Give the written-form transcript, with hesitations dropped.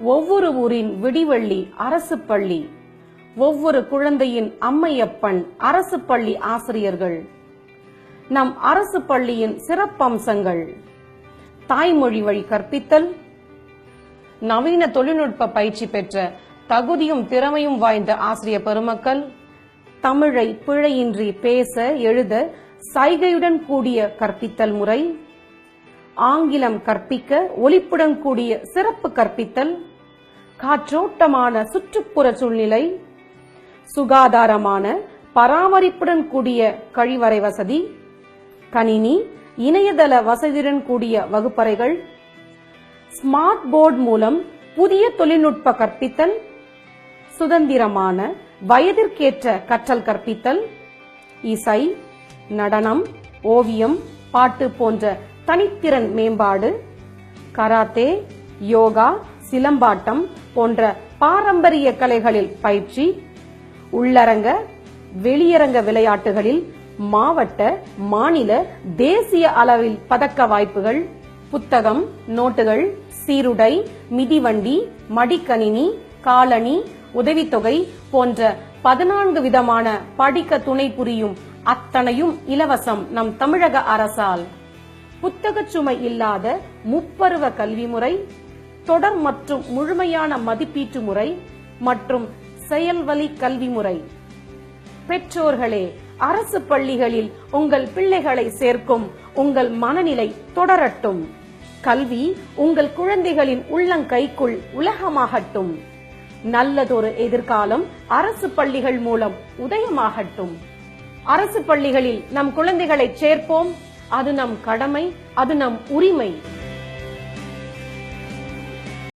ஒவ்வொரு ஊரின் விடிவெள்ளி அரசு பள்ளி, ஒவ்வொரு குழந்தையின் அம்மையப்பன் அரசு பள்ளி ஆசிரியர்கள். நம் அரசு பள்ளியின் சிறப்பம்சங்கள்: தாய்மொழி வழி கற்பித்தல், நவீன தொழில்நுட்ப பயிற்சி பெற்ற தகுதியும் திறமையும் வாய்ந்த ஆசிரிய பெருமக்கள், தமிழை பிழையின்றி பேச எழுத சைகையுடன் கூடிய கற்பித்தல் முறை, ஆங்கிலம் கற்பிக்க ஒலிப்புடன் கூடிய சிறப்பு கற்பித்தல், காற்றோட்டமான சுற்றுப்புற சூழ்நிலை, சுகாதாரமான பராமரிப்புடன் கூடிய கழிவறை வசதி, கணினி இணையதள வசதியுடன் கூடிய வகுப்பறைகள், ஸ்மார்ட் போர்டு மூலம் புதிய தொழில்நுட்ப கற்பித்தல், சுதந்திரமான வயதிற்கேற்ற கற்றல் கற்பித்தல், இசை, நடனம், ஓவியம், பாட்டு போன்ற தனித்திறன் மேம்பாடு, கராத்தே, யோகா, சிலம்பாட்டம் போன்ற பாரம்பரிய கலைகளில் பயிற்சி, உள்ளரங்க வெளியரங்க விளையாட்டுகளில் மாவட்ட, மாநில, தேசிய அளவில் பதக்க வாய்ப்புகள், புத்தகம், நோட்டுகள், சீருடை, மிதிவண்டி, மடிக்கணினி, காலணி, உதவித்தொகை போன்ற 14 விதமான படிக்க துணை புரியும் அத்தனையும் இலவசம் நம் தமிழக அரசால். புத்தக சுமை இல்லாத முப்பருவ கல்வி முறை, தொடர் மற்றும் முழுமையான மதிப்பீட்டு முறை மற்றும் செயல்வழி கல்வி முறை. பெற்றோர்களே, அரசு பள்ளிகளில் உங்கள் பிள்ளைகளை சேர்க்கும் உங்கள் மனநிலை தொடரட்டும். கல்வி உங்கள் குழந்தைகளின் உள்ளங்கைக்குள் உலகமாகட்டும். நல்லதொரு எதிர்காலம் அரசு பள்ளிகள் மூலம் உதயமாகட்டும். அரசு பள்ளிகளில் நம் குழந்தைகளை சேர்ப்போம். அது நம் கடமை, அது நம் உரிமை.